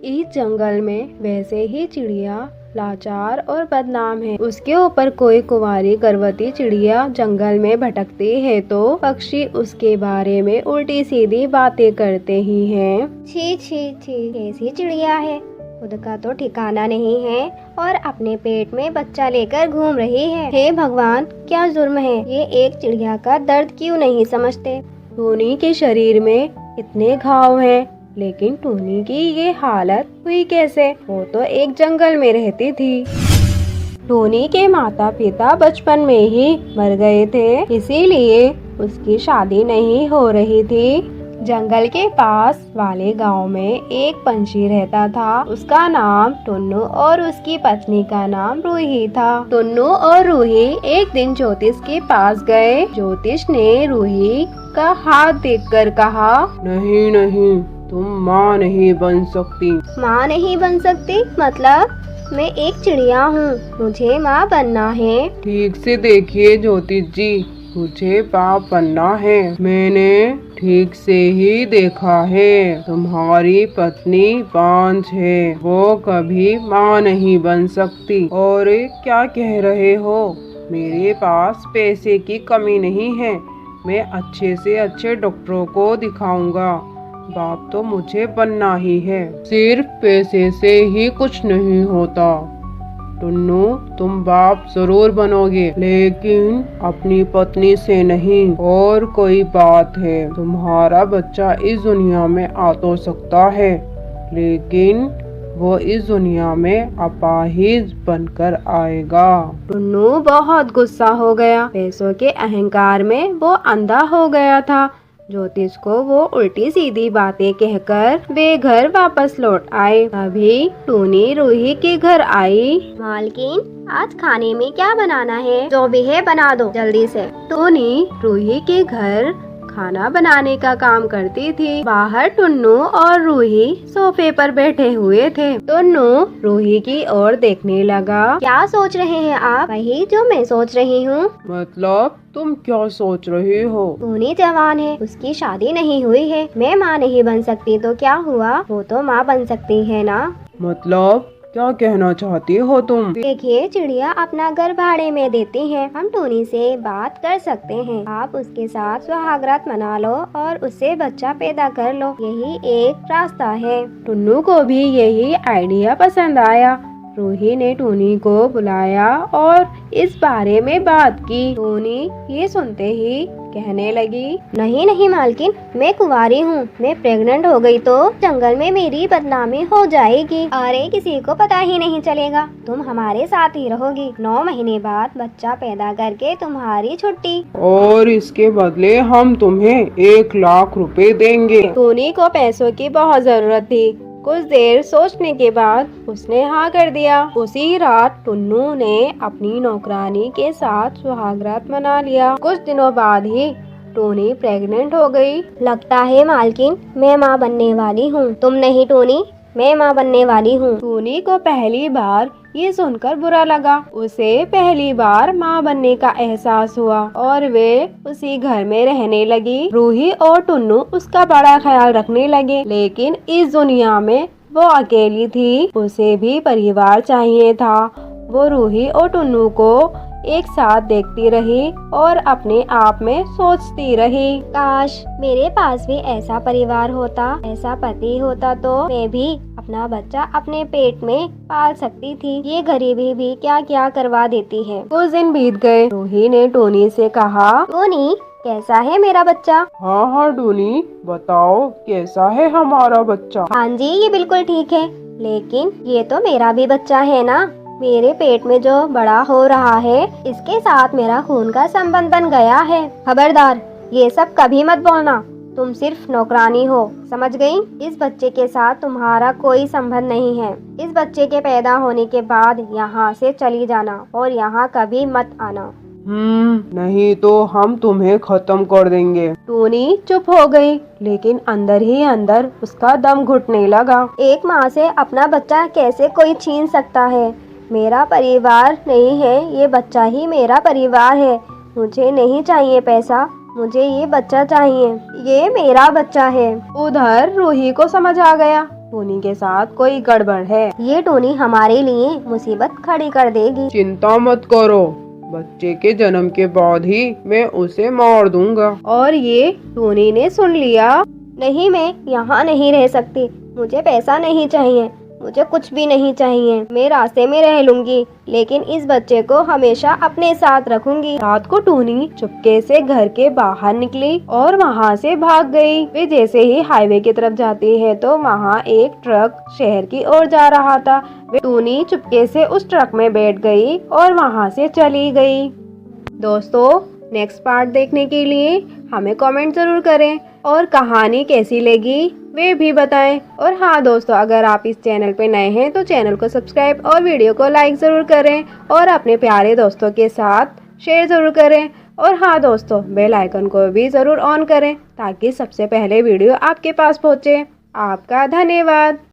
इस जंगल में वैसे ही चिड़िया लाचार और बदनाम है। उसके ऊपर कोई कुंवारी गर्भवती चिड़िया जंगल में भटकती है तो पक्षी उसके बारे में उल्टी सीधी बातें करते ही हैं। छी छी छी, कैसी चिड़िया है, खुद का तो ठिकाना नहीं है और अपने पेट में बच्चा लेकर घूम रही है। हे भगवान, क्या जुर्म है, ये एक चिड़िया का दर्द क्यों नहीं समझते। टूनी के शरीर में इतने घाव हैं, लेकिन टूनी की ये हालत हुई कैसे? वो तो एक जंगल में रहती थी। टूनी के माता पिता बचपन में ही मर गए थे, इसीलिए उसकी शादी नहीं हो रही थी। जंगल के पास वाले गांव में एक पंछी रहता था। उसका नाम टुन्नू और उसकी पत्नी का नाम रूही था। टुन्नू और रूही एक दिन ज्योतिष के पास गए। ज्योतिष ने रूही का हाथ देखकर कहा, नहीं नहीं, तुम माँ नहीं बन सकती। माँ नहीं बन सकती मतलब? मैं एक चिड़िया हूँ, मुझे माँ बनना है। ठीक से देखिए ज्योतिष जी, मुझे बाप बनना है। मैंने ठीक से ही देखा है, तुम्हारी पत्नी बांझ है, वो कभी माँ नहीं बन सकती। और क्या कह रहे हो? मेरे पास पैसे की कमी नहीं है, मैं अच्छे से अच्छे डॉक्टरों को दिखाऊंगा। बाप तो मुझे बनना ही है, सिर्फ पैसे से ही कुछ नहीं होता। टुन्नू, तुम बाप जरूर बनोगे, लेकिन अपनी पत्नी से नहीं। और कोई बात है, तुम्हारा बच्चा इस दुनिया में आ तो सकता है, लेकिन वो इस दुनिया में अपाहिज बनकर आएगा। टुन्नू बहुत गुस्सा हो गया। पैसों के अहंकार में वो अंधा हो गया था। ज्योतिष को वो उल्टी सीधी बातें कहकर बेघर वापस लौट आए। तभी टूनी रूही के घर आई। मालकिन, आज खाने में क्या बनाना है? जो भी है बना दो जल्दी से। टूनी रूही के घर खाना बनाने का काम करती थी। बाहर टुन्नू और रूही सोफे पर बैठे हुए थे। टुन्नू रूही की ओर देखने लगा। क्या सोच रहे हैं आप? वही जो मैं सोच रही हूँ। मतलब तुम क्या सोच रही हो? टूनी जवान है, उसकी शादी नहीं हुई है। मैं माँ नहीं बन सकती तो क्या हुआ, वो तो माँ बन सकती है ना। मतलब क्या कहना चाहती हो तुम? देखिए, चिड़िया अपना घर भाड़े में देती है, हम टूनी से बात कर सकते हैं। आप उसके साथ सुहागरात मना लो और उससे बच्चा पैदा कर लो, यही एक रास्ता है। टुन्नू को भी यही आइडिया पसंद आया। रूही ने टूनी को बुलाया और इस बारे में बात की। टूनी ये सुनते ही कहने लगी, नहीं नहीं मालकिन, मैं कुंवारी हूँ, मैं प्रेग्नेंट हो गई तो जंगल में मेरी बदनामी हो जाएगी। अरे किसी को पता ही नहीं चलेगा, तुम हमारे साथ ही रहोगी। 9 महीने बाद बच्चा पैदा करके तुम्हारी छुट्टी। और इसके बदले हम तुम्हें 1 लाख रुपए देंगे। टूनी को पैसों की बहुत जरूरत थी। कुछ देर सोचने के बाद उसने हाँ कर दिया। उसी रात टुन्नू ने अपनी नौकरानी के साथ सुहागरात मना लिया। कुछ दिनों बाद ही टूनी प्रेग्नेंट हो गई। लगता है मालकिन, मैं माँ बनने वाली हूँ। तुम नहीं टूनी, मैं माँ बनने वाली हूँ। टूनी को पहली बार ये सुनकर बुरा लगा। उसे पहली बार माँ बनने का एहसास हुआ और वे उसी घर में रहने लगी। रूही और टुन्नू उसका बड़ा ख्याल रखने लगे, लेकिन इस दुनिया में वो अकेली थी। उसे भी परिवार चाहिए था। वो रूही और टुन्नू को एक साथ देखती रही और अपने आप में सोचती रही, काश मेरे पास भी ऐसा परिवार होता, ऐसा पति होता तो मैं भी अपना बच्चा अपने पेट में पाल सकती थी। ये गरीबी भी क्या क्या करवा देती है। कुछ दिन बीत गए। रूही ने टोनी से कहा, टोनी, कैसा है मेरा बच्चा? हाँ हाँ टूनी, बताओ कैसा है हमारा बच्चा? हाँ जी, ये बिल्कुल ठीक है, लेकिन ये तो मेरा भी बच्चा है ना। मेरे पेट में जो बड़ा हो रहा है, इसके साथ मेरा खून का संबंध बन गया है। खबरदार, ये सब कभी मत बोलना। तुम सिर्फ नौकरानी हो, समझ गई? इस बच्चे के साथ तुम्हारा कोई संबंध नहीं है। इस बच्चे के पैदा होने के बाद यहाँ से चली जाना और यहाँ कभी मत आना। नहीं तो हम तुम्हें खत्म कर देंगे। टूनी चुप हो गई, लेकिन अंदर ही अंदर उसका दम घुटने लगा। एक माँ से अपना बच्चा कैसे कोई छीन सकता है? मेरा परिवार नहीं है, ये बच्चा ही मेरा परिवार है। मुझे नहीं चाहिए पैसा, मुझे ये बच्चा चाहिए, ये मेरा बच्चा है। उधर रूही को समझ आ गया टोनी के साथ कोई गड़बड़ है। ये टोनी हमारे लिए मुसीबत खड़ी कर देगी। चिंता मत करो, बच्चे के जन्म के बाद ही मैं उसे मार दूंगा। और ये टोनी ने सुन लिया। नहीं, मैं यहाँ नहीं रह सकती। मुझे पैसा नहीं चाहिए, मुझे कुछ भी नहीं चाहिए। मैं रास्ते में रह लूंगी, लेकिन इस बच्चे को हमेशा अपने साथ रखूंगी। रात को टोनी चुपके से घर के बाहर निकली और वहाँ से भाग गई। वे जैसे ही हाईवे की तरफ जाती है तो वहाँ एक ट्रक शहर की ओर जा रहा था। वे टोनी चुपके से उस ट्रक में बैठ गई और वहाँ से चली गई। दोस्तों, नेक्स्ट पार्ट देखने के लिए हमें कमेंट जरूर करें और कहानी कैसी लगी वे भी बताएं। और हाँ दोस्तों, अगर आप इस चैनल पे नए हैं तो चैनल को सब्सक्राइब और वीडियो को लाइक ज़रूर करें और अपने प्यारे दोस्तों के साथ शेयर ज़रूर करें। और हाँ दोस्तों, बेल आइकन को भी ज़रूर ऑन करें ताकि सबसे पहले वीडियो आपके पास पहुँचे। आपका धन्यवाद।